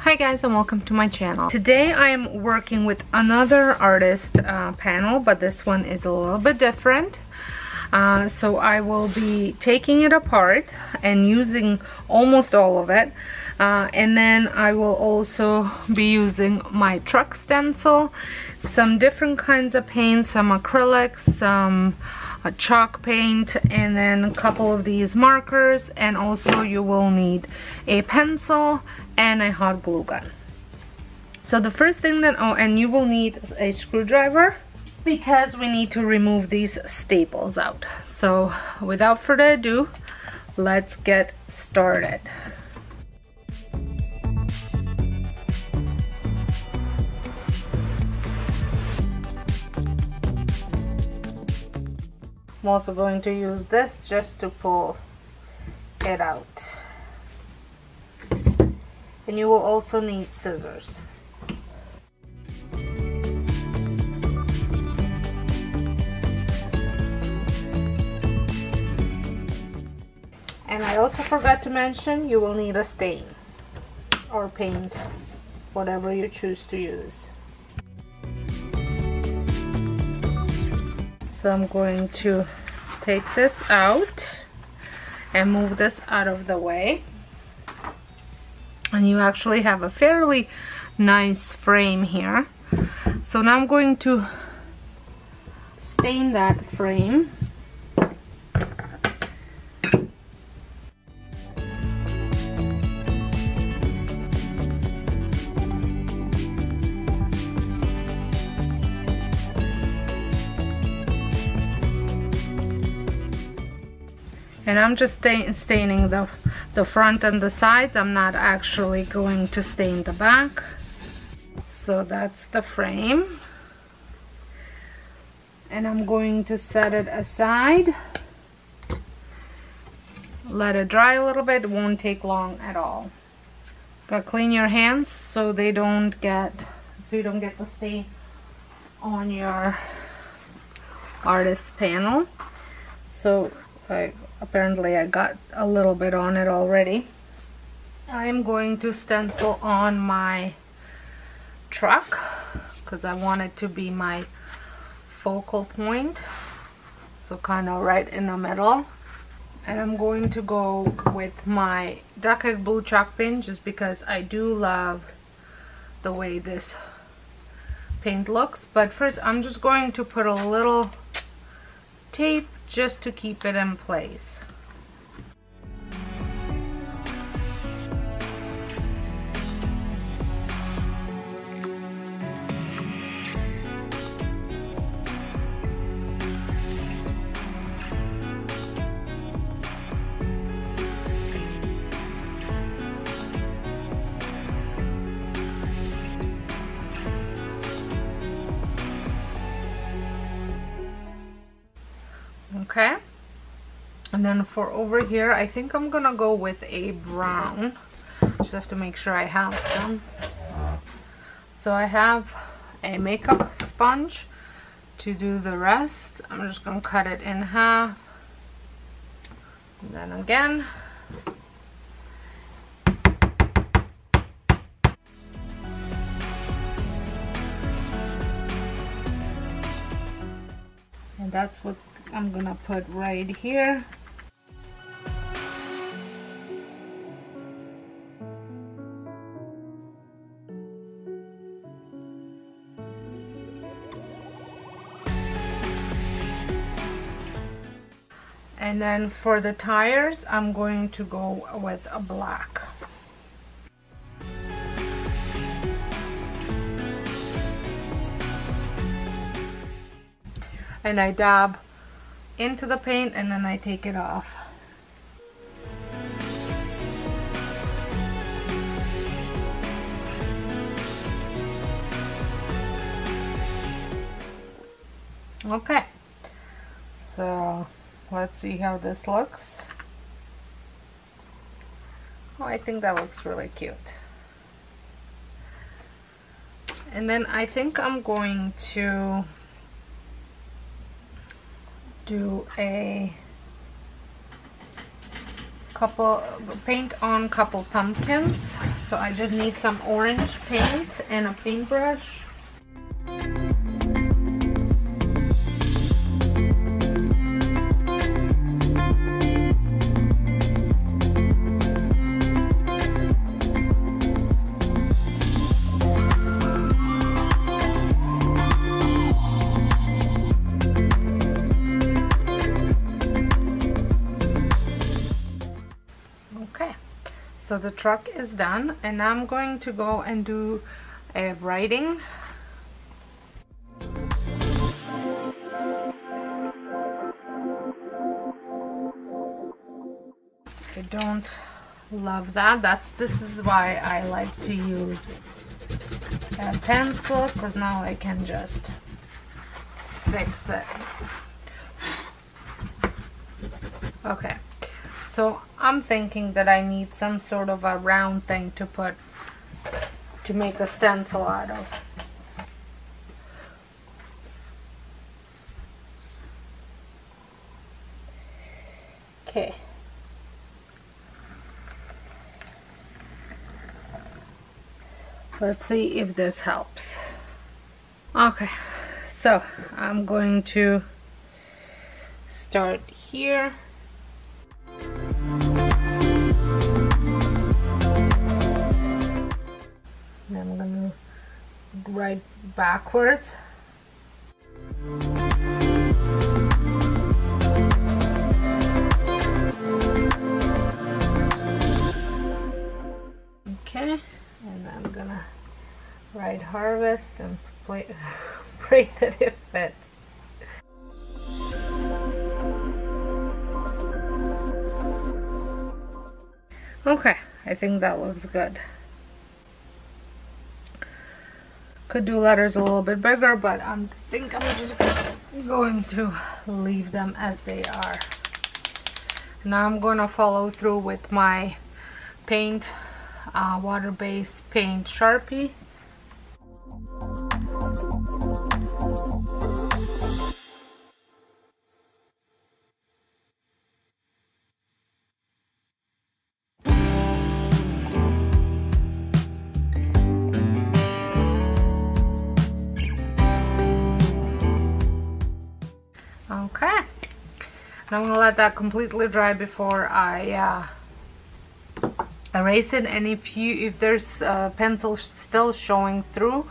Hi guys, and welcome to my channel. Today I am working with another artist panel, but this one is a little bit different. So I will be taking it apart and using almost all of it. And then I will also be using my truck stencil, some different kinds of paints, some acrylics, some chalk paint, and then a couple of these markers, and also you will need a pencil and a hot glue gun. So the first thing that, and you will need a screwdriver because we need to remove these staples out. So without further ado, let's get started. I'm also going to use this just to pull it out. And you will also need scissors. And I also forgot to mention, you will need a stain or paint, whatever you choose to use. So I'm going to take this out and move this out of the way. And you actually have a fairly nice frame here. So now I'm going to stain that frame. And I'm just staining the front and the sides. I'm not actually going to stain the back. So that's the frame. And I'm going to set it aside. Let it dry a little bit. It won't take long at all. Gotta clean your hands so you don't get the stain on your artist panel. So apparently I got a little bit on it already. I'm going to stencil on my truck because I want it to be my focal point, so kind of right in the middle. And I'm going to go with my Duck Egg Blue chalk paint just because I do love the way this paint looks. But first I'm just going to put a little tape just to keep it in place. Okay, and then for over here, I think I'm gonna go with a brown. Just have to make sure I have some. So I have a makeup sponge to do the rest. I'm just gonna cut it in half, and then again. And that's what I'm gonna put right here. And then for the tires, I'm going to go with a black. And I dab into the paint and then I take it off. Okay, so let's see how this looks. Oh, I think that looks really cute. And then I think I'm going to do a couple, paint on couple pumpkins. So I just need some orange paint and a paintbrush. So the truck is done, and I'm going to go and do a writing. I don't love that. This is why I like to use a pencil, because now I can just fix it. Okay. So I'm thinking that I need some sort of a round thing to make a stencil out of. Okay. Let's see if this helps. Okay, so I'm going to start here. And I'm going to write backwards. Okay, and I'm gonna write harvest and pray that it fits. Okay, I think that looks good. Could do letters a little bit bigger, but I think I'm just going to leave them as they are. Now I'm going to follow through with my paint, water-based paint Sharpie. Okay, now I'm gonna let that completely dry before I erase it. And if there's pencil still showing through,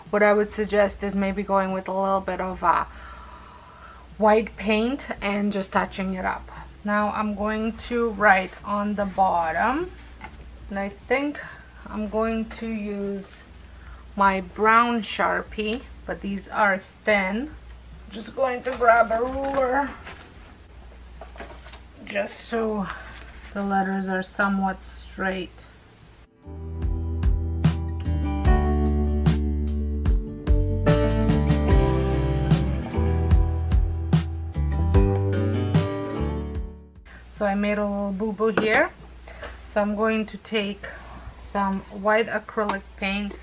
what I would suggest is maybe going with a little bit of white paint and just touching it up. Now I'm going to write on the bottom, and I think I'm going to use my brown Sharpie, but these are thin. Just going to grab a ruler just so the letters are somewhat straight. So I made a little boo-boo here. So I'm going to take some white acrylic paint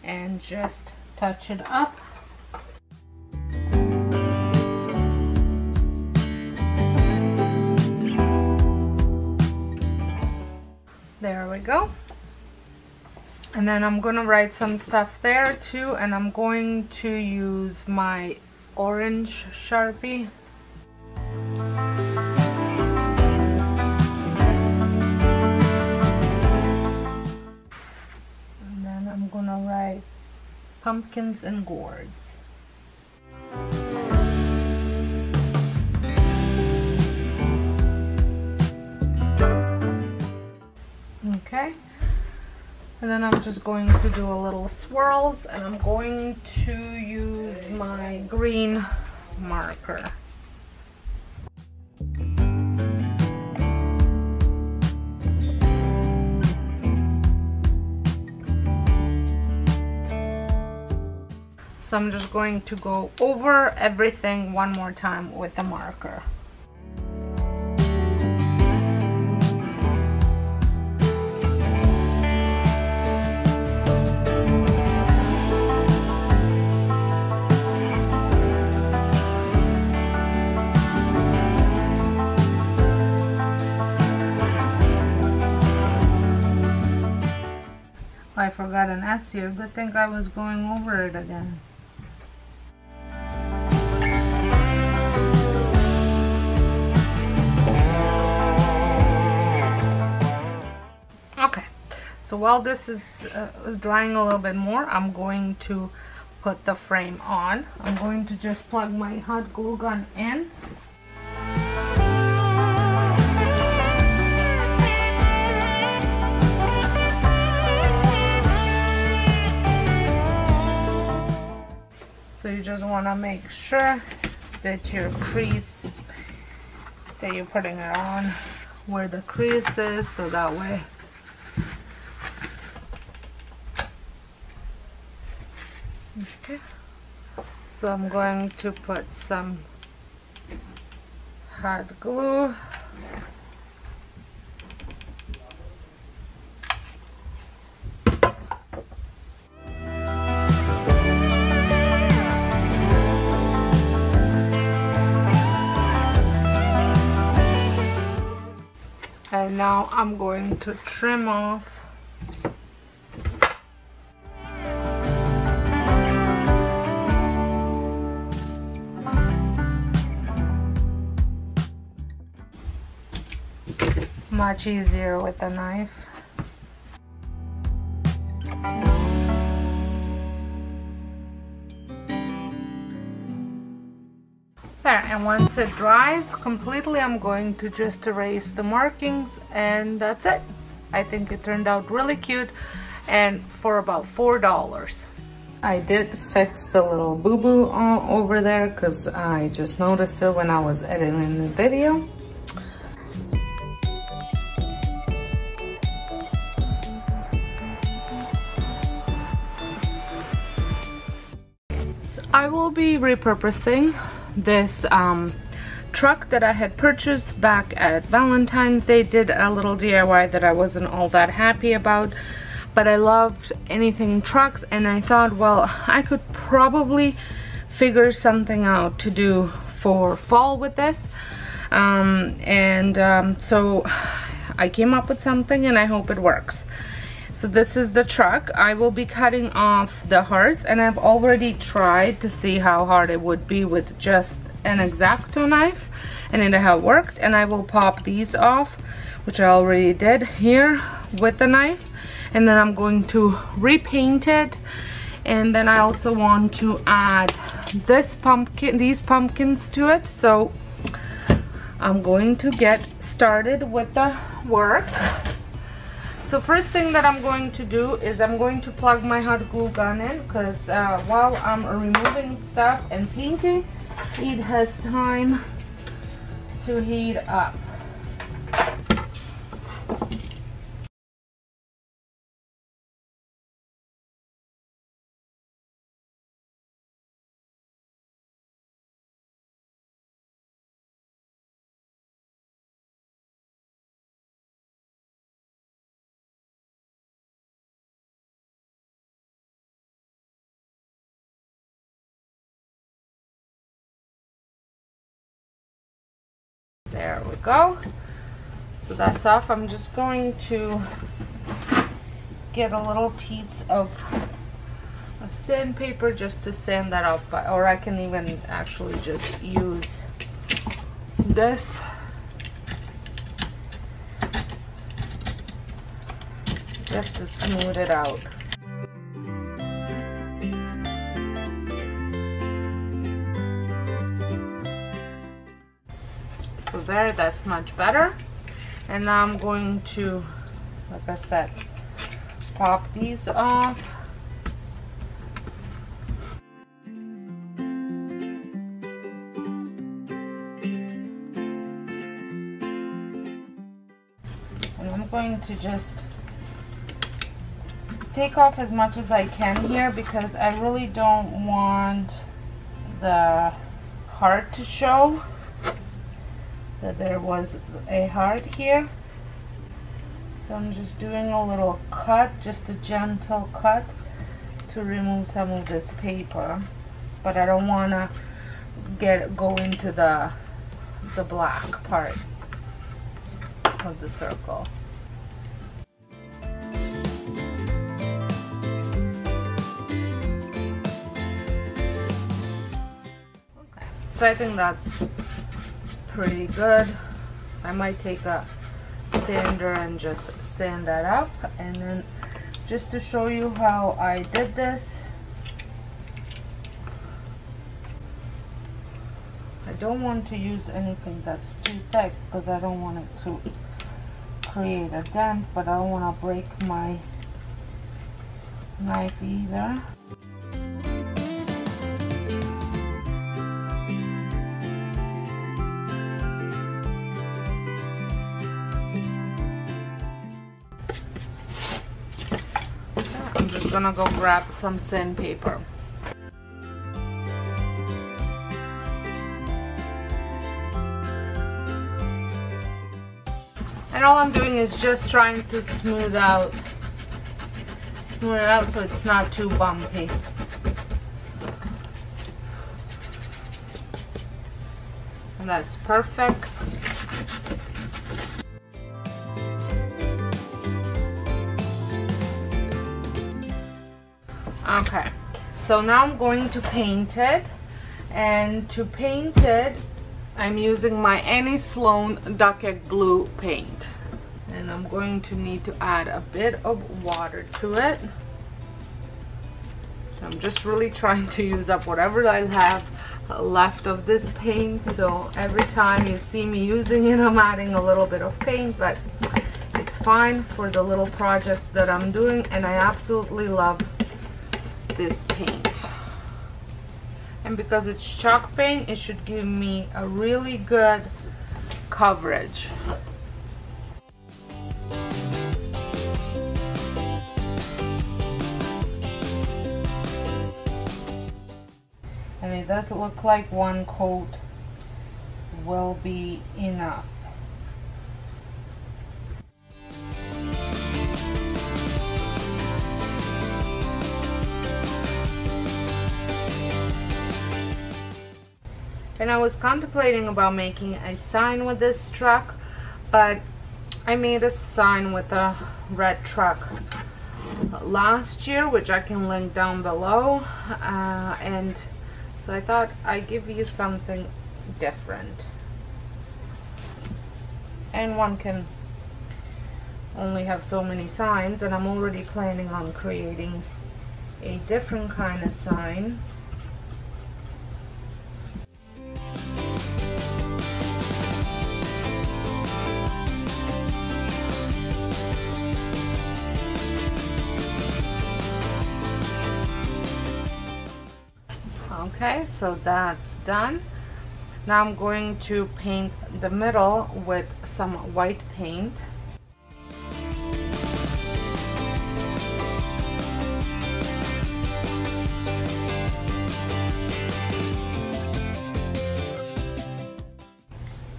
and just touch it up. There we go. And then I'm gonna write some stuff there too, and I'm going to use my orange Sharpie. And then I'm gonna write pumpkins and gourds. Okay, and then I'm just going to do a little swirls, and I'm going to use my green marker. So I'm just going to go over everything one more time with the marker. forgot an S here. Good thing I was going over it again. Okay, so while this is drying a little bit more, I'm going to put the frame on. I'm going to just plug my hot glue gun in. So you just want to make sure that your crease, that you're putting it on where the crease is, so that way okay. So I'm going to put some hot glue. And now I'm going to trim off much easier with the knife. There, and once it dries completely, I'm going to just erase the markings, and that's it. I think it turned out really cute, and for about $4. I did fix the little boo-boo over there because I just noticed it when I was editing the video. I will be repurposing this truck that I had purchased back at Valentine's Day. Did a little DIY that I wasn't all that happy about, but I loved anything trucks, and I thought, well, I could probably figure something out to do for fall with this, so I came up with something, and I hope it works. So this is the truck. I will be cutting off the hearts, and I've already tried to see how hard it would be with just an X-Acto knife, and it has worked. And I will pop these off, which I already did here with the knife, and then I'm going to repaint it. And then I also want to add these pumpkins to it, so I'm going to get started with the work. So first thing that I'm going to do is I'm going to plug my hot glue gun in, because while I'm removing stuff and painting, it has time to heat up. There we go. So that's off. I'm just going to get a little piece of sandpaper just to sand that off, or I can even actually just use this. Just to smooth it out. So there, that's much better. And now I'm going to, like I said, pop these off. And I'm going to just take off as much as I can here, because I really don't want the heart to show that there was a heart here. So I'm just doing a little cut, just a gentle cut, to remove some of this paper, but I don't want to go into the black part of the circle. So I think that's pretty good. I might take a sander and just sand that up. And then just to show you how I did this, I don't want to use anything that's too thick because I don't want it to create a dent, but I don't want to break my knife either. I'm just gonna go grab some sandpaper. And all I'm doing is just trying to smooth it out so it's not too bumpy. And that's perfect. Okay, so now I'm going to paint it, and to paint it I'm using my Annie Sloan Duck Egg Blue paint, and I'm going to need to add a bit of water to it. I'm just really trying to use up whatever I have left of this paint, so every time you see me using it I'm adding a little bit of paint, but it's fine for the little projects that I'm doing, and I absolutely love this paint. And because it's chalk paint, it should give me a really good coverage. And it does look like one coat will be enough. And I was contemplating about making a sign with this truck, but I made a sign with a red truck last year, which I can link down below, and so I thought I'd give you something different. And one can only have so many signs, and I'm already planning on creating a different kind of sign. Okay, so that's done. Now I'm going to paint the middle with some white paint.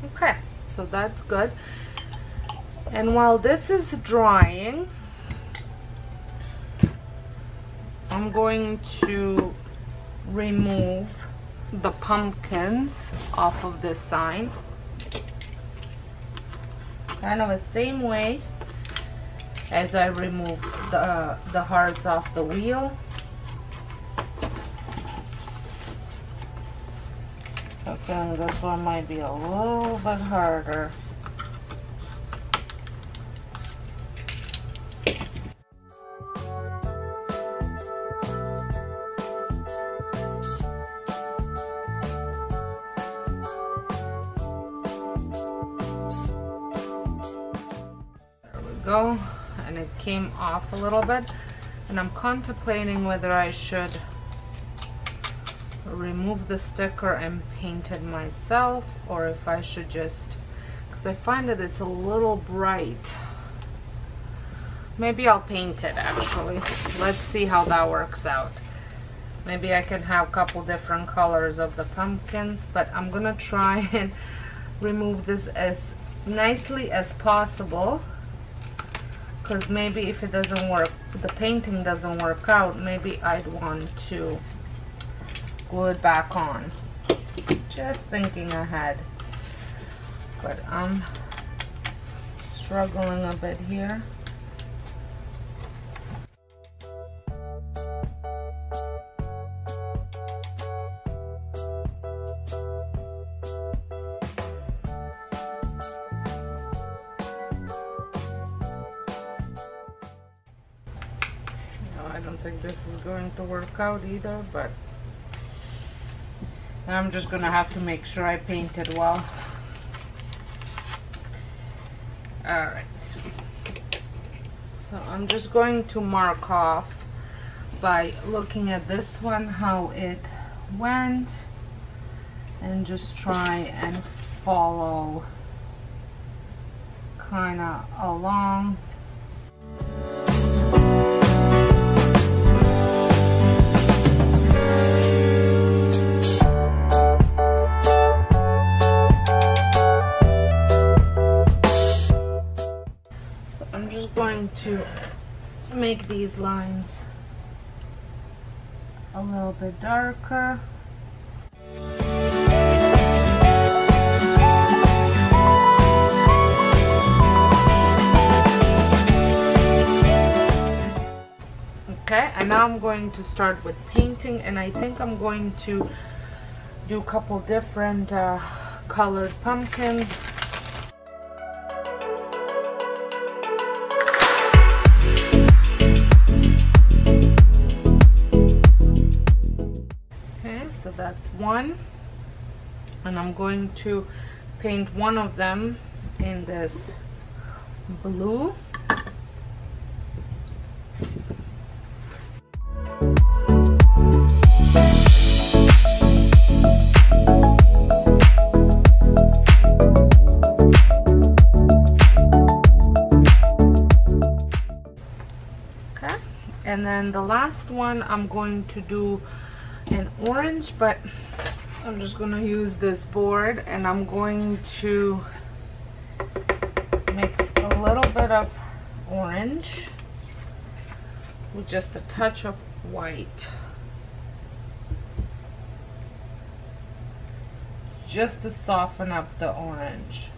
Okay, so that's good. And while this is drying, I'm going to remove the pumpkins off of this sign, kind of the same way as I removed the hearts off the wheel. I'm feeling this one might be a little bit harder. Go, and it came off a little bit, and I'm contemplating whether I should remove the sticker and paint it myself, or if I should just, because I find that it's a little bright. Maybe I'll paint it actually. Let's see how that works out. Maybe I can have a couple different colors of the pumpkins, but I'm gonna try and remove this as nicely as possible, because maybe if it doesn't work, the painting doesn't work out, maybe I'd want to glue it back on. Just thinking ahead. But I'm struggling a bit here. think this is going to work out either, but I'm just gonna have to make sure I paint it well. Alright, so I'm just going to mark off by looking at this one how it went and just try and follow kind of along. So I'm just going to make these lines a little bit darker. Okay, and now I'm going to start with painting, and I think I'm going to do a couple different colored pumpkins. Okay, so that's one, and I'm going to paint one of them in this blue. And then the last one I'm going to do an orange, but I'm just going to use this board, and I'm going to mix a little bit of orange with just a touch of white, just to soften up the orange.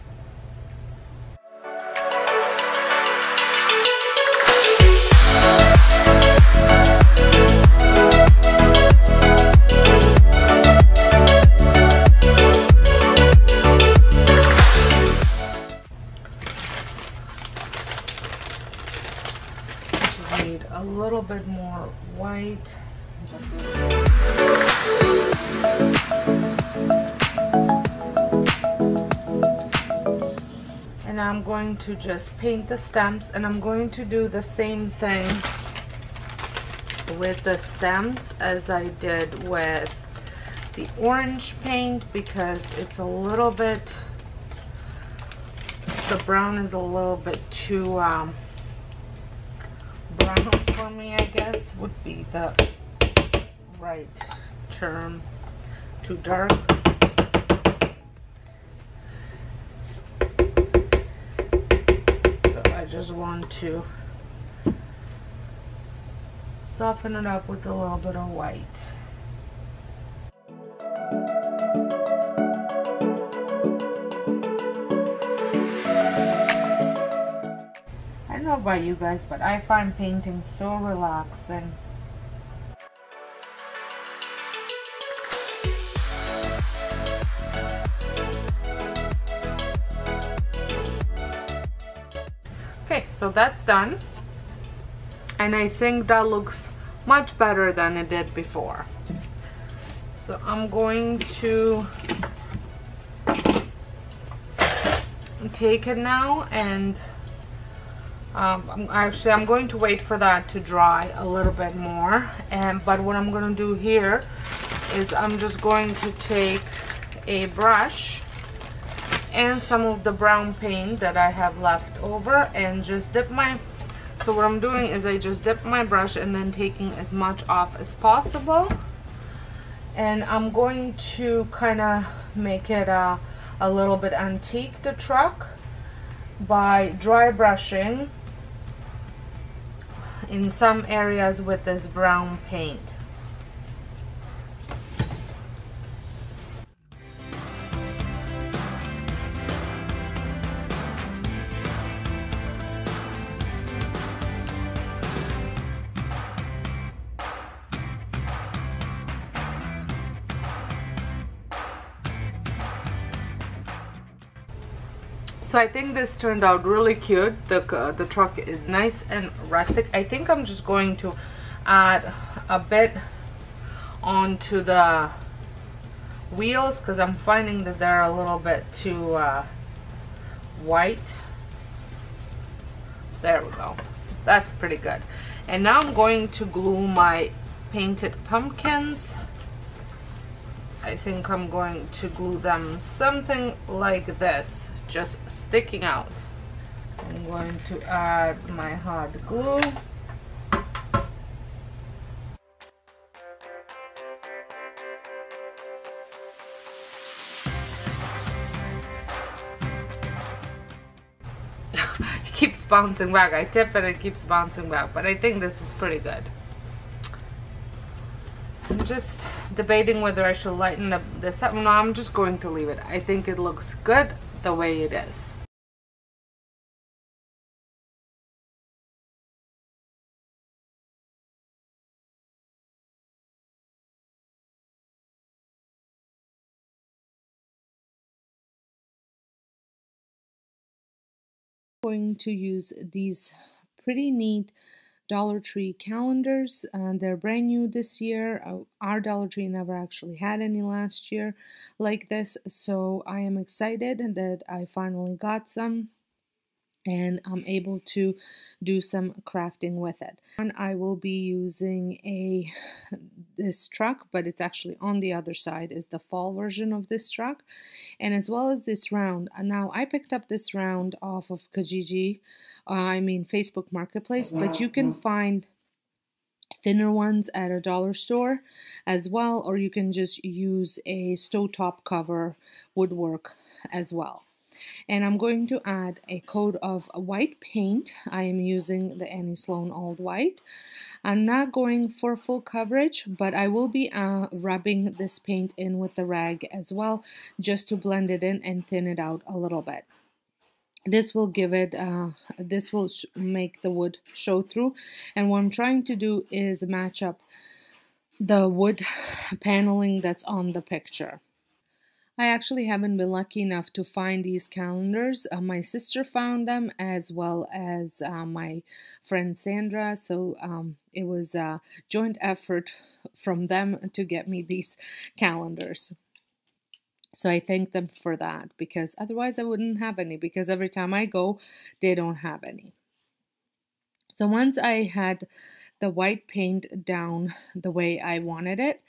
Need a little bit more white. And I'm going to just paint the stems, and I'm going to do the same thing with the stems as I did with the orange paint, because it's a little bit, the brown is a little bit too brown for me, I guess would be the right term. Too dark. So I just want to soften it up with a little bit of white. I don't know about you guys, but I find painting so relaxing. Okay, so that's done, and I think that looks much better than it did before. So I'm going to take it now, and I'm going to wait for that to dry a little bit more. But what I'm going to do here is I'm just going to take a brush and some of the brown paint that I have left over and just dip my, so what I'm doing is I just dip my brush and then taking as much off as possible, and I'm going to kind of make it a little bit antique, the truck, by dry brushing in some areas with this brown paint. So I think this turned out really cute. The truck is nice and rustic. I think I'm just going to add a bit onto the wheels because I'm finding that they're a little bit too white. There we go. That's pretty good. And now I'm going to glue my painted pumpkins. I think I'm going to glue them something like this, just sticking out. I'm going to add my hot glue. It keeps bouncing back. I tip and it keeps bouncing back, but I think this is pretty good. I'm just debating whether I should lighten up this up. No, I'm just going to leave it. I think it looks good the way it is. Going to use these pretty neat Dollar Tree calendars. They're brand new this year. Our Dollar Tree never actually had any last year like this, so I am excited that I finally got some and I'm able to do some crafting with it. And I will be using this truck, but it's actually on the other side is the fall version of this truck, and as well as this round. Now I picked up this round off of Kijiji, Facebook Marketplace, but you can find thinner ones at a dollar store as well, or you can just use a stovetop cover woodwork as well. And I'm going to add a coat of white paint. I am using the Annie Sloan Old White. I'm not going for full coverage, but I will be rubbing this paint in with the rag as well, just to blend it in and thin it out a little bit. This will give it, this will make the wood show through. And what I'm trying to do is match up the wood paneling that's on the picture. I actually haven't been lucky enough to find these calendars. My sister found them, as well as my friend Sandra, so it was a joint effort from them to get me these calendars. So I thank them for that, because otherwise I wouldn't have any, because every time I go, they don't have any. So once I had the white paint down the way I wanted it,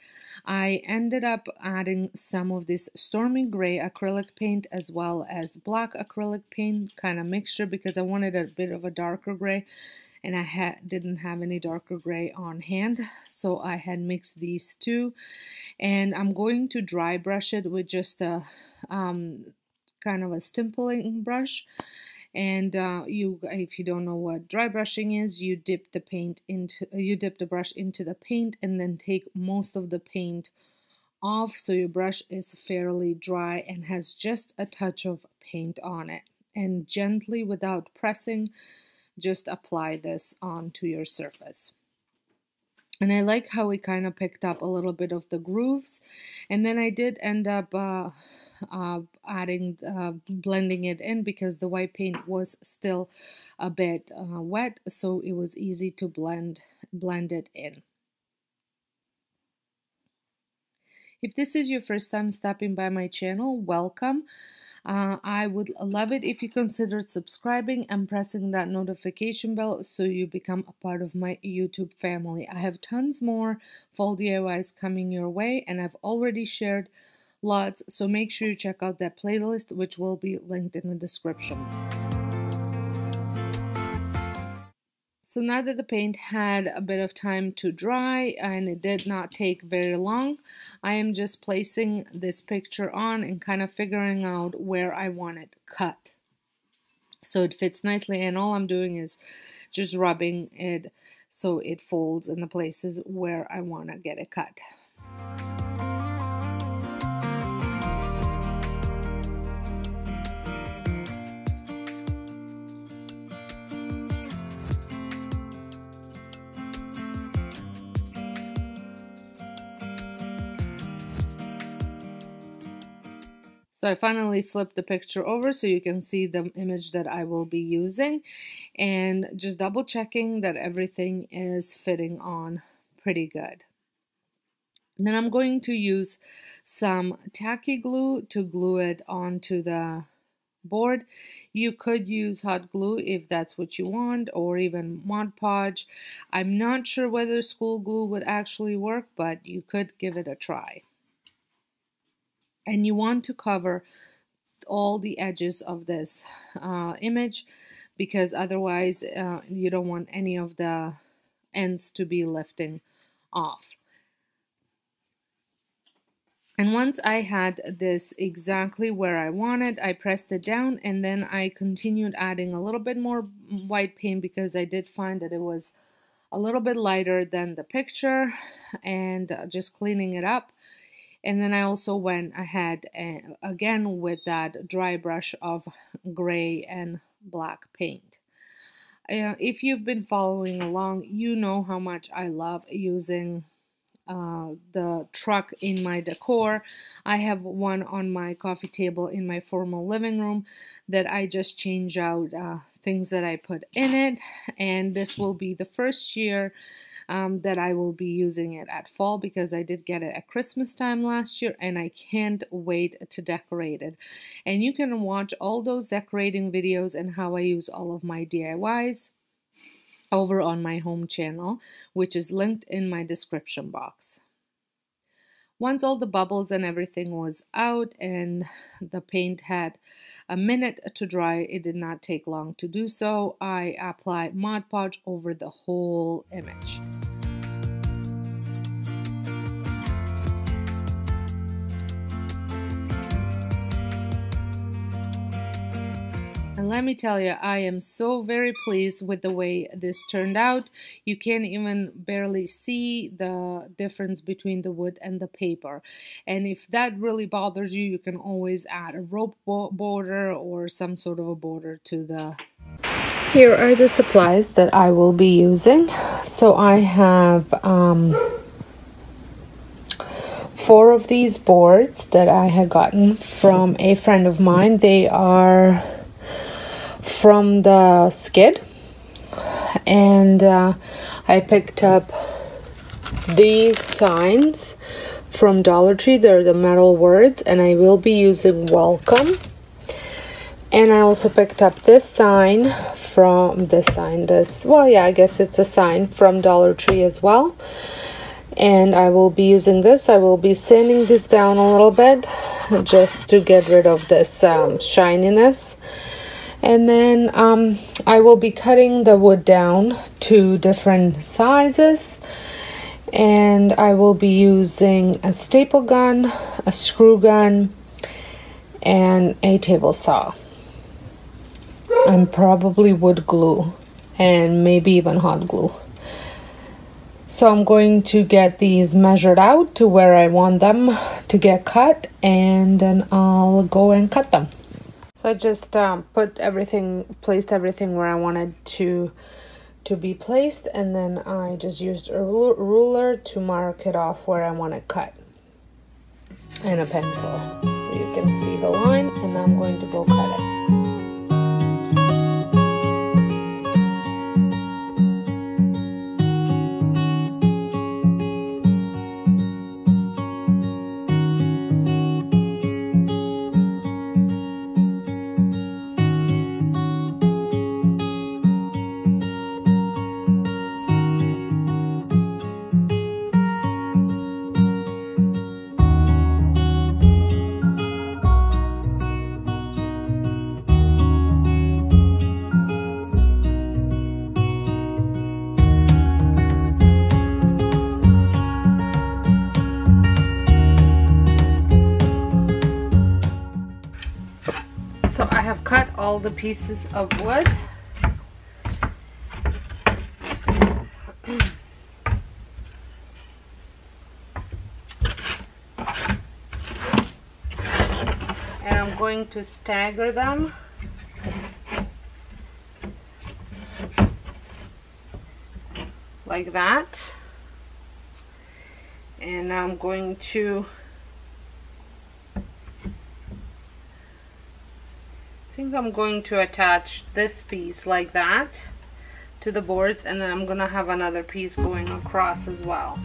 I ended up adding some of this Stormy Gray acrylic paint as well as black acrylic paint kind of mixture, because I wanted a bit of a darker gray and I didn't have any darker gray on hand, so I had mixed these two. And I'm going to dry brush it with just a kind of a stippling brush. And if you don't know what dry brushing is, you dip the brush into the paint and then take most of the paint off, so your brush is fairly dry and has just a touch of paint on it. And gently, without pressing, just apply this onto your surface. And I like how we kind of picked up a little bit of the grooves. And then I did end up blending it in, because the white paint was still a bit wet, so it was easy to blend it in. If this is your first time stopping by my channel, welcome. I would love it if you considered subscribing and pressing that notification bell so you become a part of my YouTube family. I have tons more fall DIYs coming your way, and I've already shared lots, so make sure you check out that playlist, which will be linked in the description. So now that the paint had a bit of time to dry, and it did not take very long, I am just placing this picture on and kind of figuring out where I want it cut so it fits nicely. And all I'm doing is just rubbing it so it folds in the places where I want to get it cut. So I finally flipped the picture over so you can see the image that I will be using, and just double checking that everything is fitting on pretty good. And then I'm going to use some tacky glue to glue it onto the board. You could use hot glue if that's what you want, or even Mod Podge. I'm not sure whether school glue would actually work, but you could give it a try. And you want to cover all the edges of this image, because otherwise you don't want any of the ends to be lifting off. And once I had this exactly where I wanted, I pressed it down, and then I continued adding a little bit more white paint because I did find that it was a little bit lighter than the picture, and just cleaning it up. And then I also went ahead again with that dry brush of gray and black paint. If you've been following along, you know how much I love using the truck in my decor. I have one on my coffee table in my formal living room that I just change out things that I put in it, and this will be the first year that I will be using it at fall, because I did get it at Christmas time last year, and I can't wait to decorate it. And you can watch all those decorating videos and how I use all of my DIYs over on my home channel, which is linked in my description box. Once all the bubbles and everything was out and the paint had a minute to dry, it did not take long to do so, I applied Mod Podge over the whole image. And let me tell you, I am so very pleased with the way this turned out. You can't even barely see the difference between the wood and the paper. And if that really bothers you, you can always add a rope border or some sort of a border to the... Here are the supplies that I will be using. So I have 4 of these boards that I had gotten from a friend of mine. They are from the skid, and I picked up these signs from Dollar Tree. They're the metal words, and I will be using welcome. And I also picked up this sign from I guess it's a sign from Dollar Tree as well, and I will be using this. I will be sanding this down a little bit just to get rid of this shininess. And then I will be cutting the wood down to different sizes, and I will be using a staple gun, a screw gun, and a table saw, and probably wood glue, and maybe even hot glue. So I'm going to get these measured out to where I want them to get cut, and then I'll go and cut them. So I just placed everything where I wanted to be placed, and then I just used a ruler to mark it off where I want it cut, and a pencil, so you can see the line, and I'm going to go cut it. So I have cut all the pieces of wood. And I'm going to stagger them. Like that. And I'm going to think I'm going to attach this piece like that to the boards, and then I'm gonna have another piece going across as well.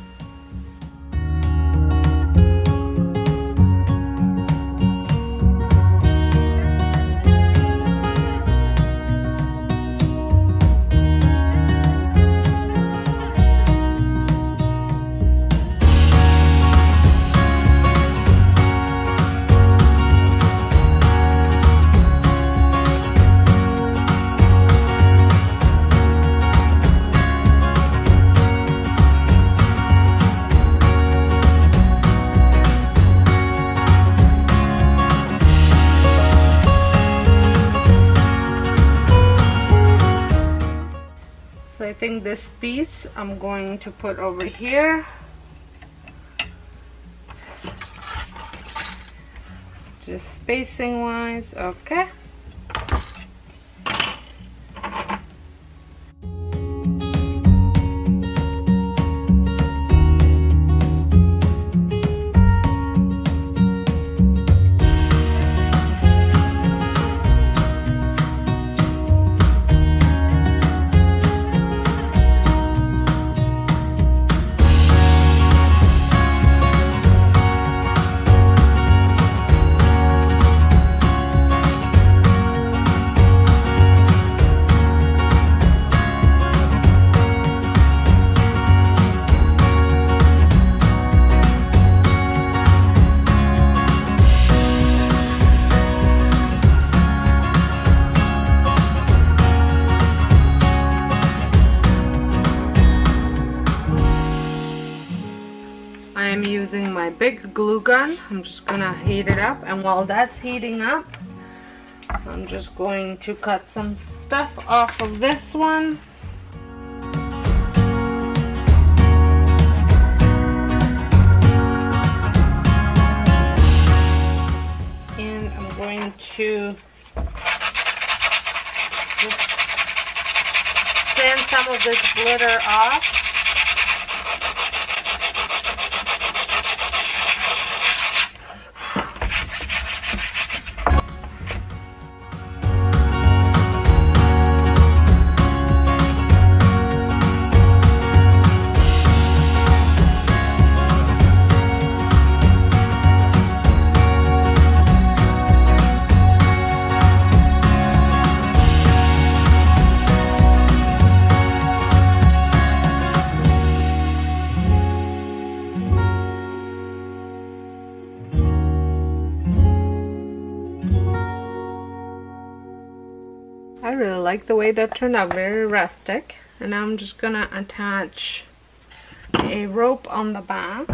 I think this piece I'm going to put over here. Just spacing wise, okay. I'm using my big glue gun. I'm just gonna heat it up, and while that's heating up, I'm just going to cut some stuff off of this one. And I'm going to just sand some of this glitter off. I really like the way that turned out, very rustic. And I'm just gonna attach a rope on the back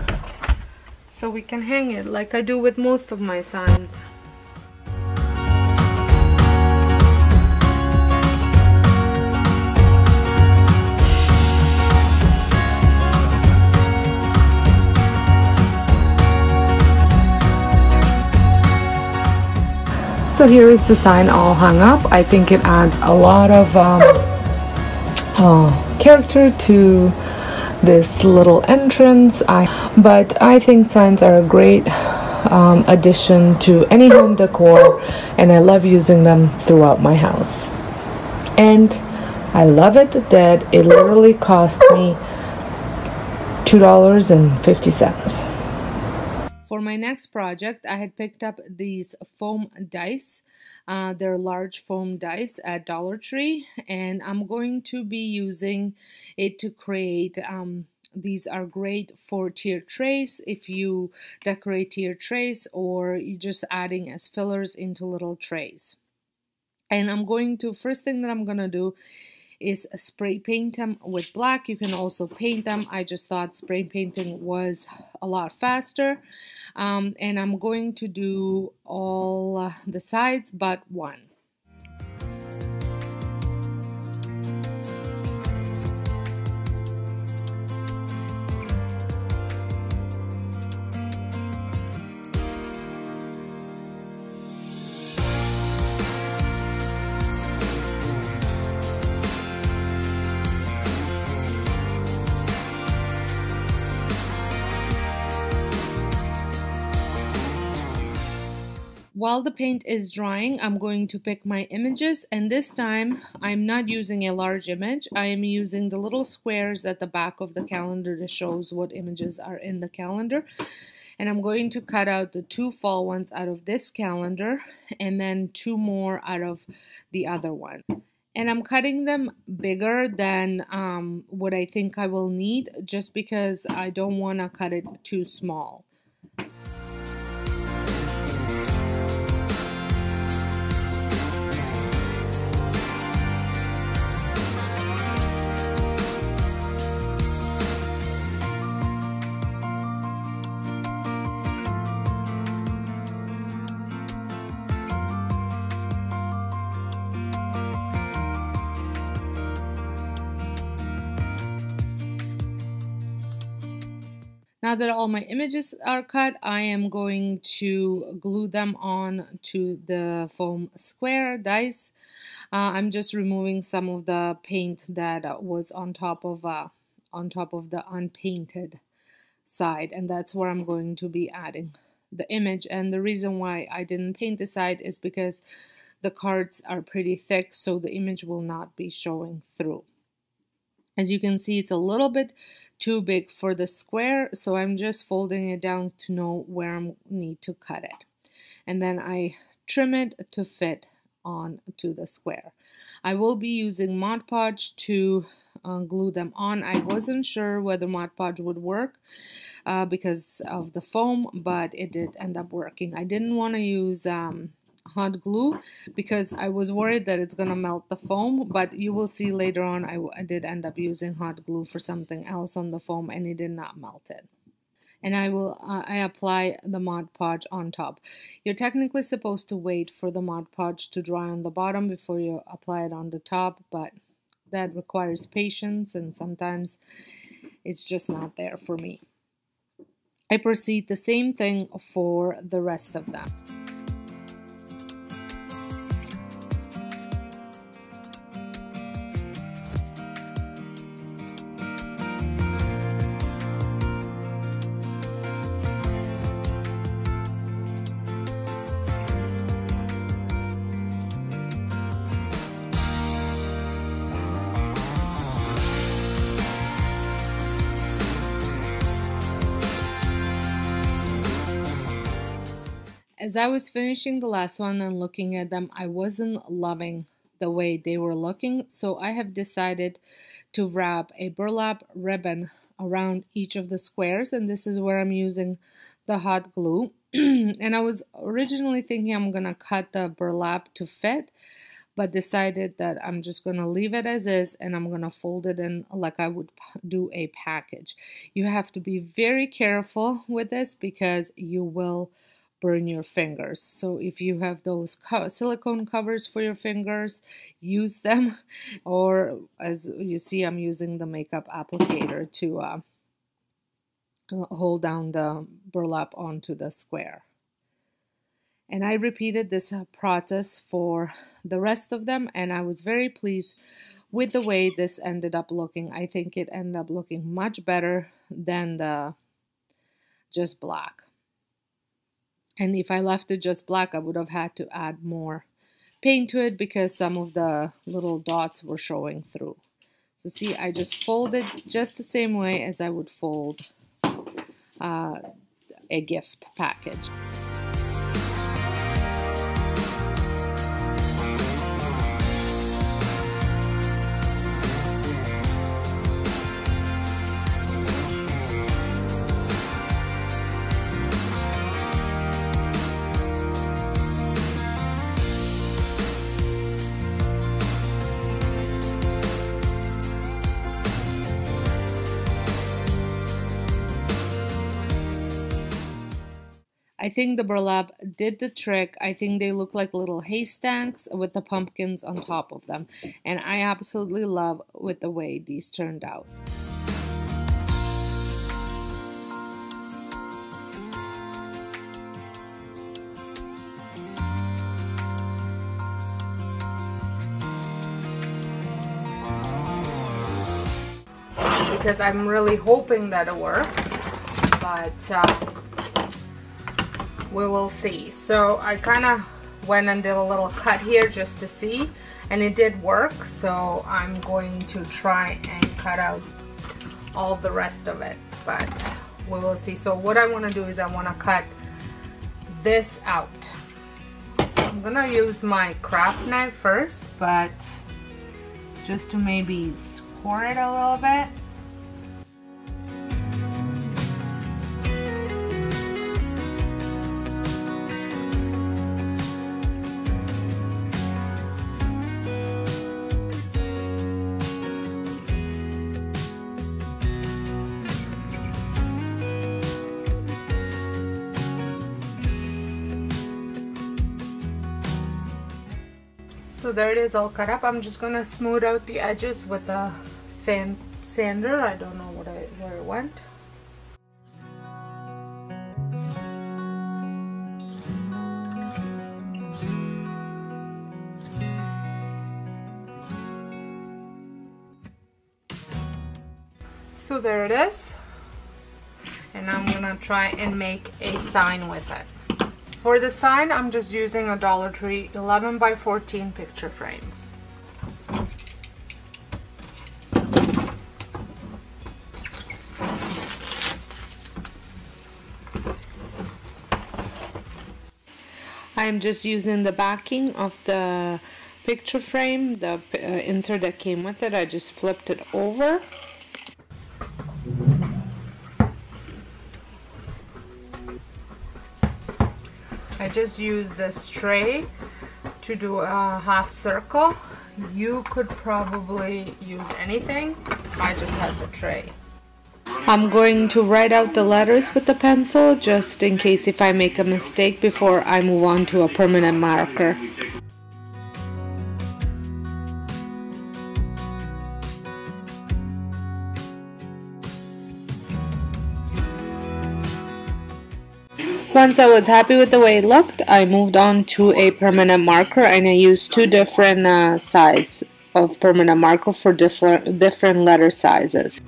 so we can hang it like I do with most of my signs. So here is the sign all hung up. I think it adds a lot of character to this little entrance. But I think signs are a great addition to any home decor, and I love using them throughout my house. And I love it that it literally cost me $2.50. For my next project, I had picked up these foam dice. They're large foam dice at Dollar Tree, and I'm going to be using it to create, these are great for tier trays if you decorate tier trays, or you're just adding as fillers into little trays. And I'm going to, first thing that I'm going to do is spray paint them with black. You can also paint them. I just thought spray painting was a lot faster. And I'm going to do all the sides but one. While the paint is drying, I'm going to pick my images, and this time I'm not using a large image. I am using the little squares at the back of the calendar that shows what images are in the calendar. And I'm going to cut out the 2 fall ones out of this calendar and then 2 more out of the other one. And I'm cutting them bigger than what I think I will need, just because I don't want to cut it too small. Now that all my images are cut, I am going to glue them on to the foam square dice. I'm just removing some of the paint that was on top of the unpainted side, and that's where I'm going to be adding the image. And the reason why I didn't paint the side is because the cards are pretty thick, so the image will not be showing through. As you can see, it's a little bit too big for the square, so I'm just folding it down to know where I need to cut it. And then I trim it to fit on to the square. I will be using Mod Podge to glue them on. I wasn't sure whether Mod Podge would work because of the foam, but it did end up working. I didn't want to use hot glue because I was worried that it's gonna melt the foam, but you will see later on I did end up using hot glue for something else on the foam, and it did not melt it. And I apply the Mod Podge on top. You're technically supposed to wait for the Mod Podge to dry on the bottom before you apply it on the top, but that requires patience, and sometimes it's just not there for me. I proceed the same thing for the rest of them. As I was finishing the last one and looking at them, I wasn't loving the way they were looking, so I have decided to wrap a burlap ribbon around each of the squares, and this is where I'm using the hot glue. And I was originally thinking I'm gonna cut the burlap to fit, but decided that I'm just gonna leave it as is, and I'm gonna fold it in like I would do a package. You have to be very careful with this because you will burn your fingers. So if you have those silicone covers for your fingers, use them. Or as you see, I'm using the makeup applicator to hold down the burlap onto the square. And I repeated this process for the rest of them, and I was very pleased with the way this ended up looking. I think it ended up looking much better than the just black. And if I left it just black, I would have had to add more paint to it because some of the little dots were showing through. So see, I just fold it just the same way as I would fold a gift package. I think the burlap did the trick. I think they look like little haystacks with the pumpkins on top of them. And I absolutely love with the way these turned out. Because I'm really hoping that it works, but we will see. So I kind of went and did a little cut here just to see, and it did work. So I'm going to try and cut out all the rest of it, but we will see. So what I want to do is I want to cut this out. So I'm gonna use my craft knife first, but just to maybe score it a little bit. So there it is, all cut up. I'm just gonna smooth out the edges with a sander. I don't know where it went. So there it is, and I'm gonna try and make a sign with it. For the sign, I'm just using a Dollar Tree 11 by 14 picture frame. I'm just using the backing of the picture frame, the insert that came with it. I just flipped it over. I just use this tray to do a half circle. You could probably use anything. I just had the tray. I'm going to write out the letters with the pencil just in case if I make a mistake before I move on to a permanent marker. Once I was happy with the way it looked, I moved on to a permanent marker, and I used two different size of permanent marker for different letter sizes.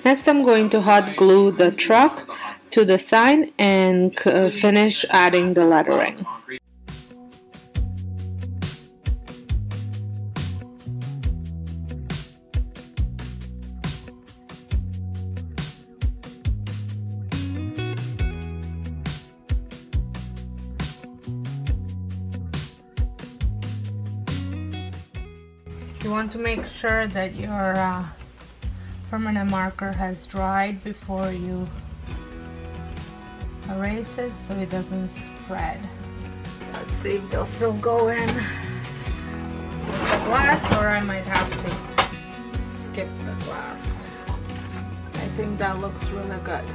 Next, I'm going to hot glue the truck to the sign and finish adding the lettering. You want to make sure that your permanent marker has dried before you erase it so it doesn't spread. Let's see if they'll still go in with the glass, or I might have to skip the glass. I think that looks really good.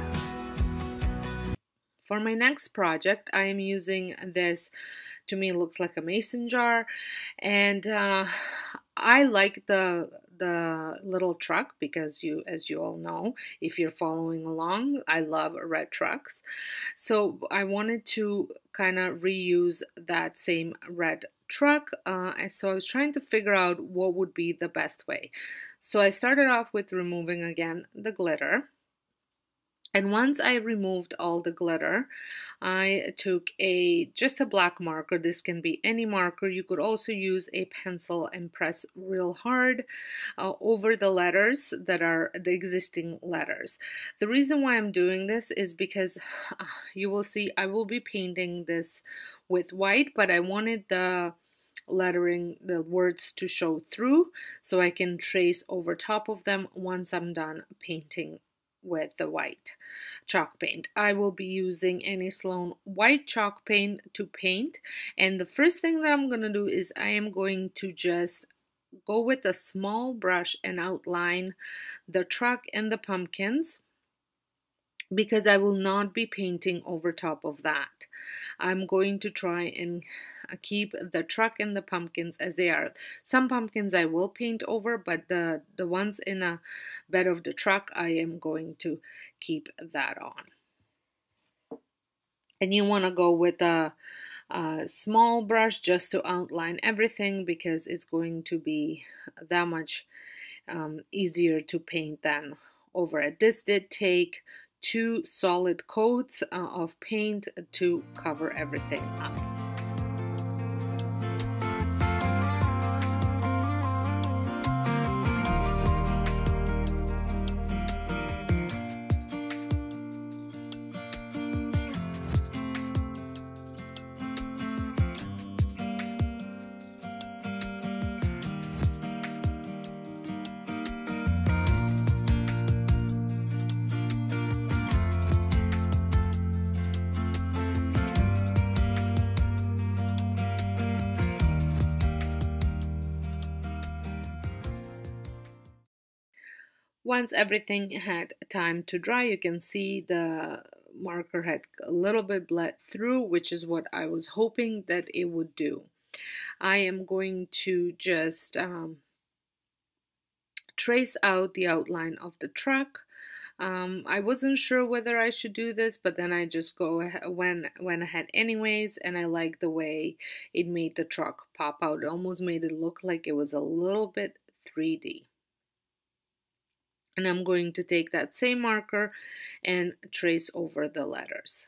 For my next project, I am using this, to me it looks like a mason jar, and I like the little truck because as you all know, if you're following along, I love red trucks. So I wanted to kind of reuse that same red truck, and so I was trying to figure out what would be the best way. So I started off with removing again the glitter. And once I removed all the glitter, I took just a black marker. This can be any marker. You could also use a pencil and press real hard over the letters that are the existing letters. The reason why I'm doing this is because you will see I will be painting this with white, but I wanted the lettering, the words to show through so I can trace over top of them once I'm done painting with the white chalk paint. I will be using Annie Sloan white chalk paint to paint, and the first thing that I'm going to do is I am going to just go with a small brush and outline the truck and the pumpkins because I will not be painting over top of that. I'm going to try and keep the truck and the pumpkins as they are. Some pumpkins I will paint over, but the ones in a bed of the truck, I am going to keep that on. And you want to go with a small brush just to outline everything, because it's going to be that much easier to paint than over it. This did take 2 solid coats of paint to cover everything up. Once everything had time to dry, you can see the marker had a little bit bled through, which is what I was hoping that it would do. I am going to just trace out the outline of the truck. I wasn't sure whether I should do this, but then I just went ahead anyways, and I like the way it made the truck pop out. It almost made it look like it was a little bit 3D. And I'm going to take that same marker and trace over the letters.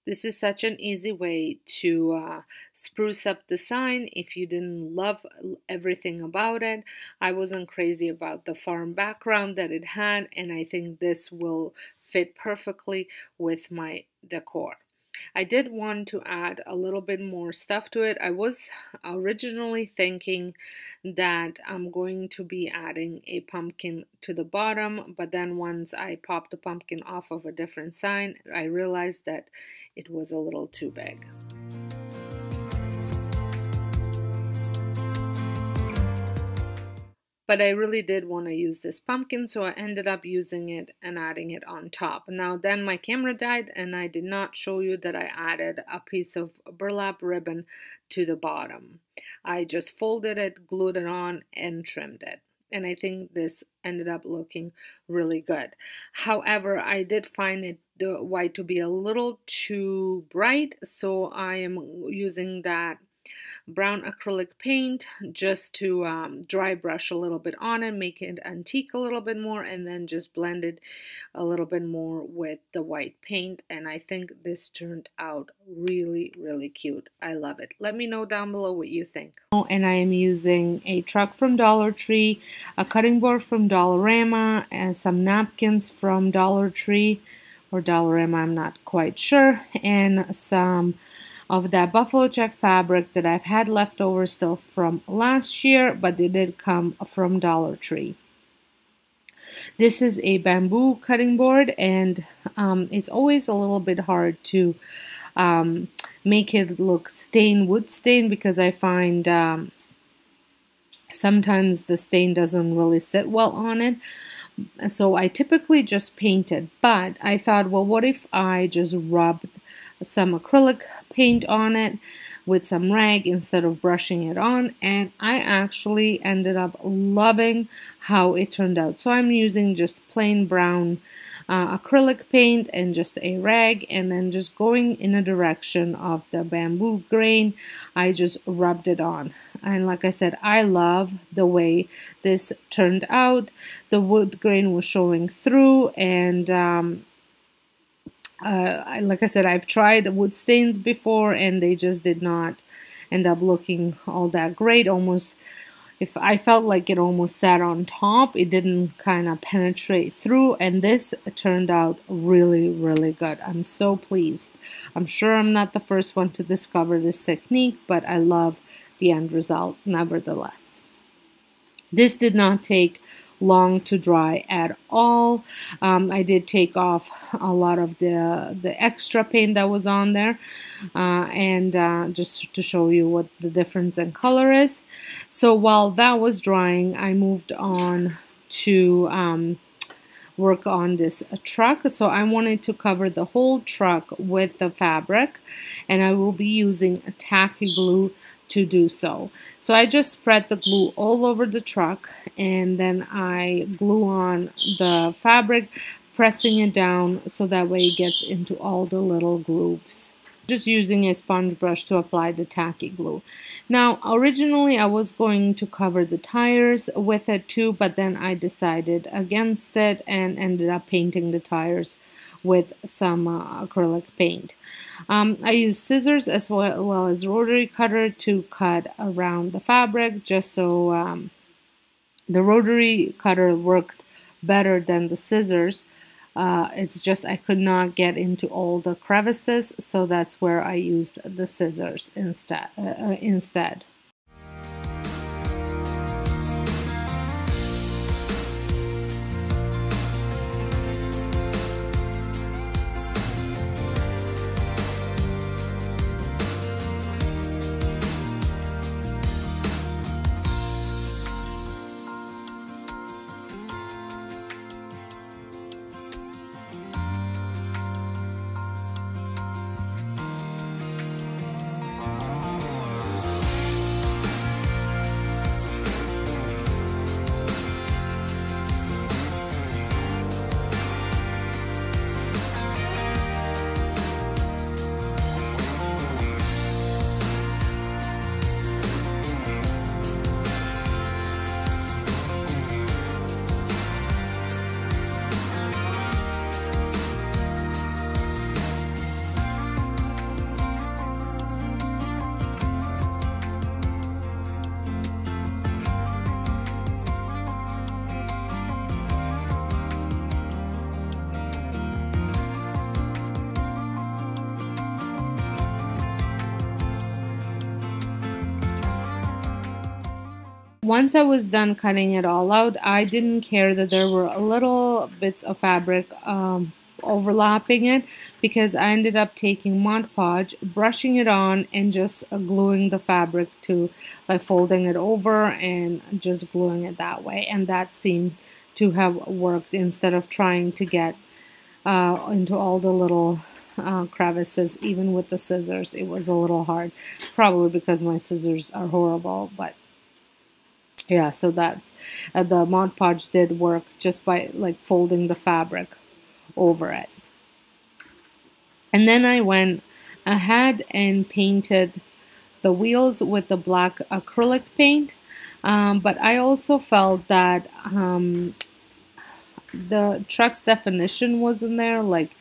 This is such an easy way to spruce up the sign if you didn't love everything about it. I wasn't crazy about the farm background that it had, and I think this will fit perfectly with my decor. I did want to add a little bit more stuff to it. I was originally thinking that I'm going to be adding a pumpkin to the bottom, but then once I popped the pumpkin off of a different sign, I realized that it was a little too big. But I really did want to use this pumpkin, so I ended up using it and adding it on top. Now then my camera died and I did not show you that I added a piece of burlap ribbon to the bottom. I just folded it, glued it on, and trimmed it. And I think this ended up looking really good. However, I did find the white to be a little too bright, so I am using that brown acrylic paint just to dry brush a little bit on it, make it antique a little bit more, and then just blend it a little bit more with the white paint. And I think this turned out really, really cute. I love it. Let me know down below what you think. And I am using a truck from Dollar Tree, a cutting board from Dollarama, and some napkins from Dollar Tree or Dollarama, I'm not quite sure, and some of that buffalo check fabric that I've had left over still from last year, but they did come from Dollar Tree. This is a bamboo cutting board, and it's always a little bit hard to make it look wood stain, because I find sometimes the stain doesn't really sit well on it. So I typically just paint it, but I thought, well, what if I just rubbed some acrylic paint on it with some rag instead of brushing it on? And I actually ended up loving how it turned out. So I'm using just plain brown acrylic paint and just a rag, and then just going in a direction of the bamboo grain, I just rubbed it on. And like I said, I love the way this turned out. The wood grain was showing through, and like I said, I've tried wood stains before and they just did not end up looking all that great. Almost, if I felt like it almost sat on top, it didn't kind of penetrate through, and this turned out really, really good. I'm so pleased. I'm sure I'm not the first one to discover this technique, but I love the end result nevertheless. This did not take long to dry at all. I did take off a lot of the extra paint that was on there, and just to show you what the difference in color is. So while that was drying, I moved on to work on this truck. So I wanted to cover the whole truck with the fabric, and I will be using a tacky glue to do so. So I just spread the glue all over the truck, and then I glue on the fabric, pressing it down so that way it gets into all the little grooves. Just using a sponge brush to apply the tacky glue. Now, originally I was going to cover the tires with it too, but then I decided against it and ended up painting the tires with some acrylic paint. I used scissors as well as rotary cutter to cut around the fabric, just so the rotary cutter worked better than the scissors. It's just I could not get into all the crevices, so that's where I used the scissors instead. Once I was done cutting it all out, I didn't care that there were little bits of fabric overlapping it, because I ended up taking Mod Podge, brushing it on, and just gluing the fabric to, like, folding it over and just gluing it that way. And that seemed to have worked, instead of trying to get into all the little crevices. Even with the scissors, it was a little hard, probably because my scissors are horrible. But yeah, so that the Mod Podge did work just by, like, folding the fabric over it. And then I went ahead and painted the wheels with the black acrylic paint, but I also felt that the truck's definition wasn't there. Like,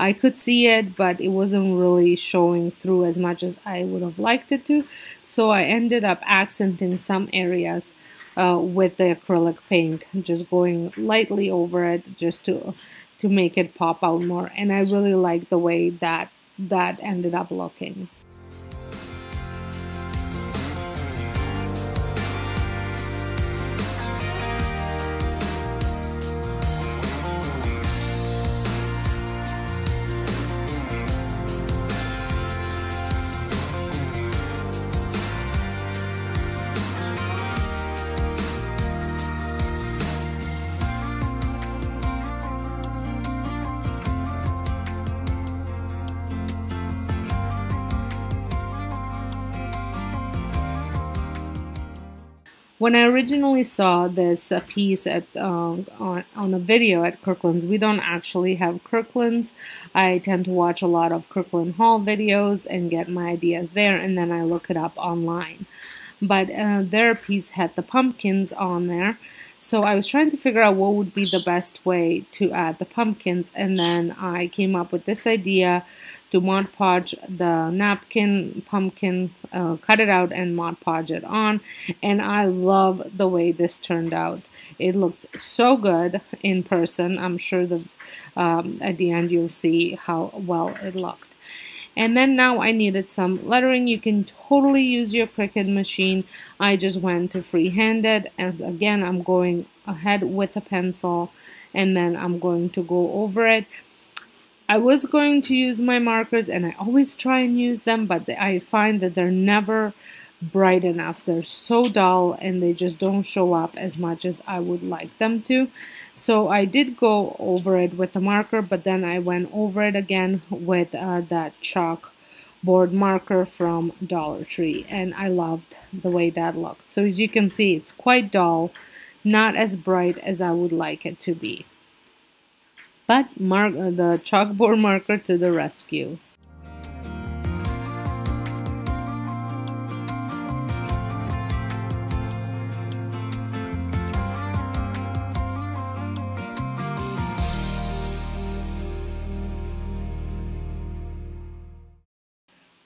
I could see it, but it wasn't really showing through as much as I would have liked it to. So I ended up accenting some areas with the acrylic paint, just going lightly over it, just to make it pop out more. And I really like the way that ended up looking. When I originally saw this piece at on a video at Kirkland's, we don't actually have Kirkland's. I tend to watch a lot of Kirkland haul videos and get my ideas there, and then I look it up online. But their piece had the pumpkins on there, so I was trying to figure out what would be the best way to add the pumpkins, and then I came up with this idea to Mod Podge the napkin pumpkin, cut it out and Mod Podge it on, and I love the way this turned out. It looked so good in person. I'm sure at the end you'll see how well it looked. And then now I needed some lettering. You can totally use your Cricut machine. I just went to freehanded, and again I'm going ahead with a pencil, and then I'm going to go over it. I was going to use my markers, and I always try and use them, but I find that they're never bright enough. They're so dull and they just don't show up as much as I would like them to. So I did go over it with a marker, but then I went over it again with that chalkboard marker from Dollar Tree, and I loved the way that looked. So as you can see, it's quite dull, not as bright as I would like it to be. But the chalkboard marker to the rescue.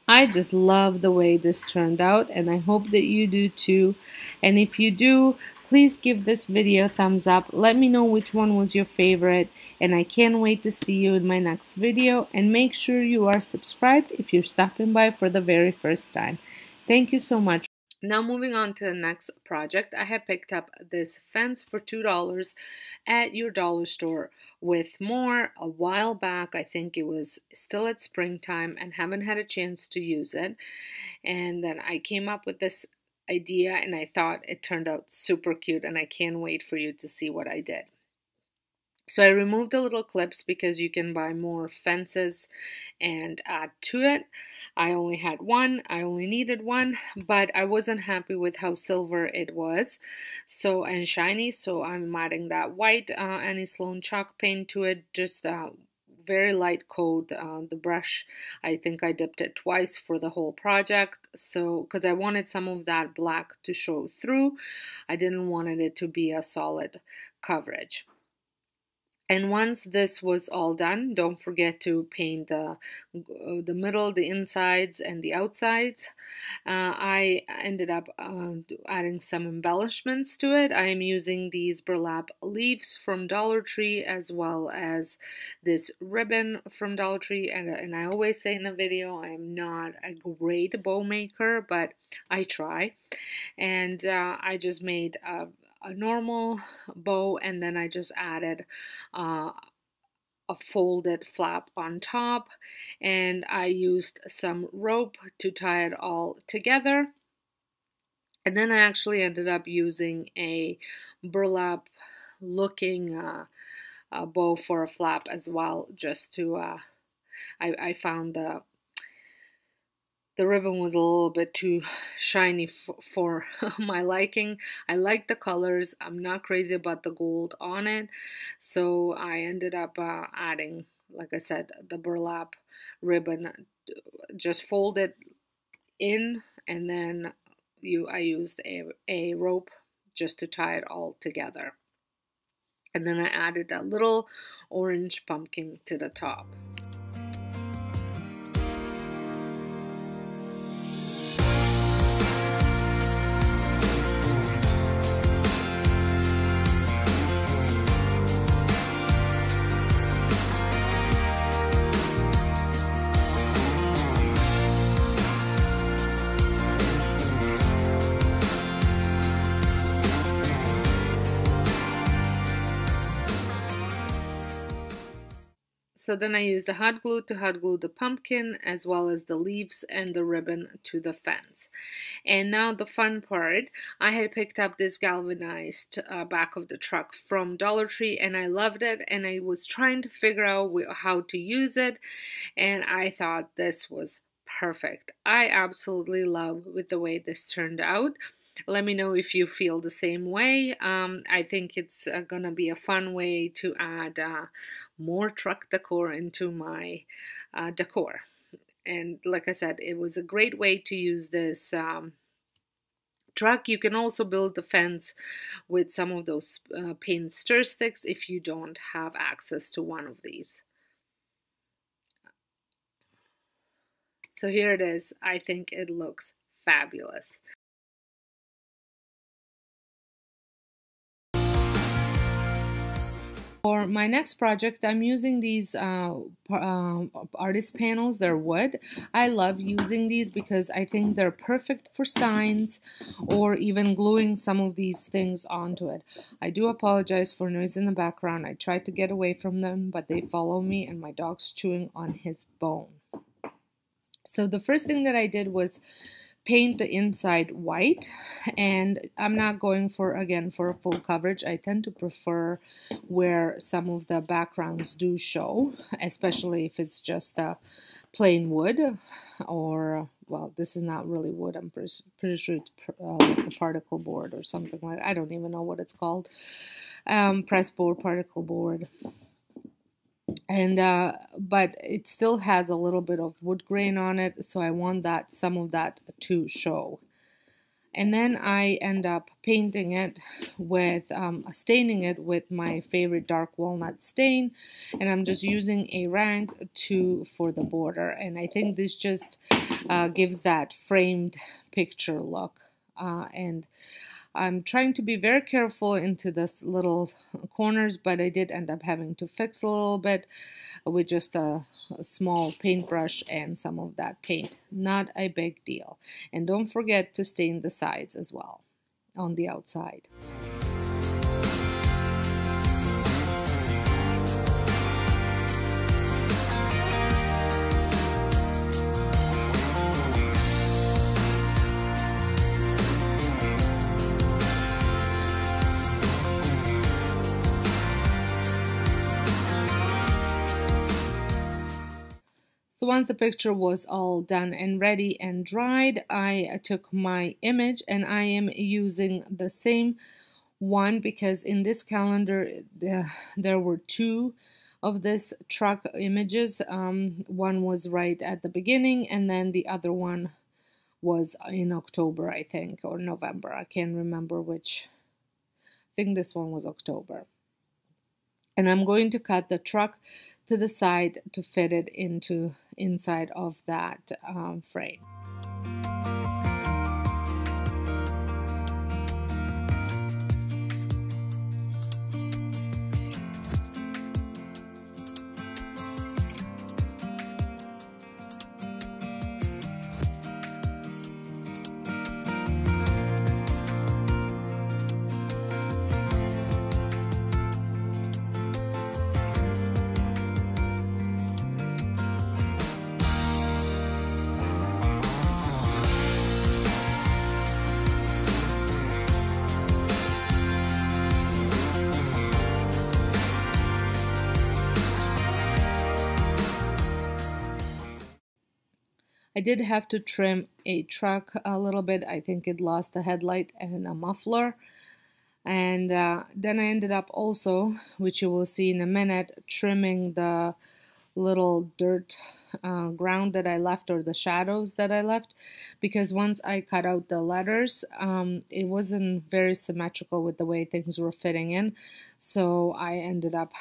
I just love the way this turned out, and I hope that you do too. And if you do, please give this video a thumbs up. Let me know which one was your favorite, and I can't wait to see you in my next video. And make sure you are subscribed if you're stopping by for the very first time. Thank you so much. Now moving on to the next project, I have picked up this fence for $2 at your dollar store with more a while back. I think it was still at springtime and haven't had a chance to use it. And then I came up with this idea and I thought it turned out super cute, and I can't wait for you to see what I did. So I removed the little clips because you can buy more fences and add to it. I only had one, I only needed one, but I wasn't happy with how silver it was and shiny, so I'm adding that white Annie Sloan chalk paint to it, just very light coat. The brush, I think I dipped it twice for the whole project, so because I wanted some of that black to show through. I didn't want it to be a solid coverage. And once this was all done, don't forget to paint the middle, the insides, and the outsides. I ended up adding some embellishments to it. I am using these burlap leaves from Dollar Tree, as well as this ribbon from Dollar Tree. And I always say in the video, I'm not a great bow maker, but I try. And I just made a normal bow, and then I just added a folded flap on top, and I used some rope to tie it all together. And then I actually ended up using a burlap looking bow for a flap as well, just to I found the ribbon was a little bit too shiny for my liking. I like the colors. I'm not crazy about the gold on it. So I ended up adding, like I said, the burlap ribbon, just fold it in, and then I used a rope just to tie it all together. And then I added that little orange pumpkin to the top. So then I used the hot glue to hot glue the pumpkin, as well as the leaves and the ribbon to the fence. And now the fun part, I had picked up this galvanized back of the truck from Dollar Tree, and I loved it, and I was trying to figure out how to use it, and I thought this was perfect. I absolutely love with the way this turned out. Let me know if you feel the same way. I think it's gonna be a fun way to add more truck decor into my decor. And like I said, it was a great way to use this truck. You can also build the fence with some of those paint stir sticks if you don't have access to one of these. So here it is. I think it looks fabulous. For my next project, I'm using these artist panels. They're wood. I love using these because I think they're perfect for signs or even gluing some of these things onto it. I do apologize for noise in the background. I tried to get away from them, but they follow me, and my dog's chewing on his bone. So the first thing that I did was paint the inside white, and I'm not going for, again, for a full coverage. I tend to prefer where some of the backgrounds do show, especially if it's just a plain wood, or, well, this is not really wood. I'm pretty sure it's like a particle board or something like that. I don't even know what it's called. Press board, particle board. And but it still has a little bit of wood grain on it, so I want that, some of that to show. And then I end up painting it with staining it with my favorite dark walnut stain, and I'm just using a rag for the border, and I think this just gives that framed picture look. And I'm trying to be very careful into this little corners, but I did end up having to fix a little bit with just a small paintbrush and some of that paint. Not a big deal. And don't forget to stain the sides as well on the outside. So once the picture was all done and ready and dried, I took my image, and I am using the same one because in this calendar there were two of this truck images. One was right at the beginning, and then the other one was in October, I think, or November. I can't remember which. I think this one was October. And I'm going to cut the truck to the side to fit it into inside of that frame. I did have to trim a truck a little bit. I think it lost a headlight and a muffler. And then I ended up also, which you will see in a minute, trimming the little dirt ground that I left, or the shadows that I left, because once I cut out the letters, it wasn't very symmetrical with the way things were fitting in. So I ended up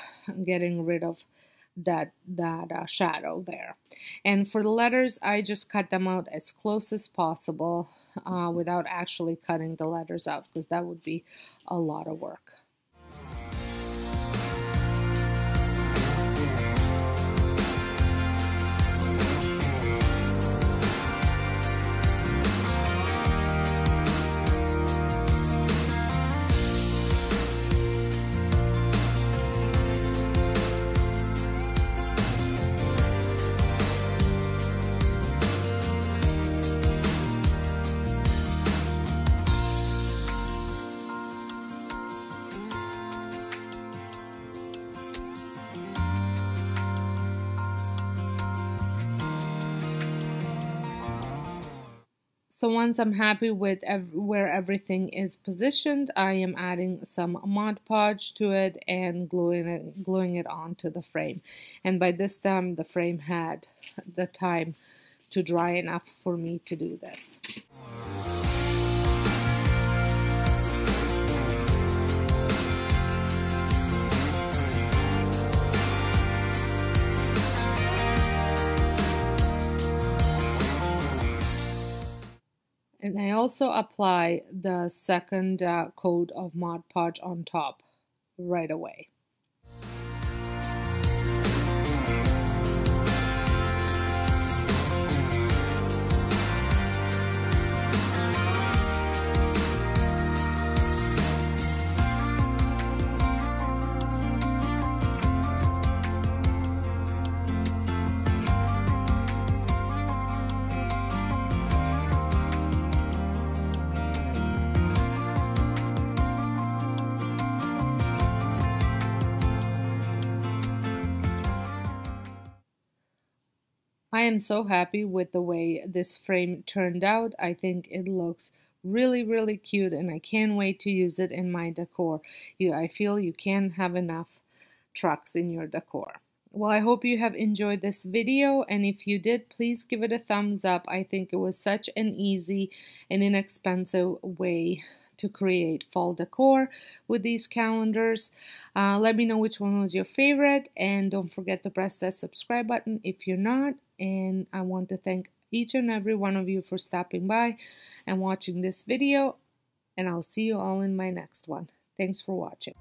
getting rid of that shadow there. And for the letters, I just cut them out as close as possible without actually cutting the letters out, because that would be a lot of work. So once I'm happy with where everything is positioned, I am adding some Mod Podge to it and gluing it onto the frame. And by this time, the frame had the time to dry enough for me to do this. And I also apply the second coat of Mod Podge on top right away. I am so happy with the way this frame turned out. I think it looks really cute and I can't wait to use it in my decor. I feel you can't have enough trucks in your decor. Well, I hope you have enjoyed this video, and if you did, please give it a thumbs up. I think it was such an easy and inexpensive way to create fall decor with these calendars. Let me know which one was your favorite, and don't forget to press that subscribe button if you're not. And I want to thank each and every one of you for stopping by and watching this video, and I'll see you all in my next one. Thanks for watching.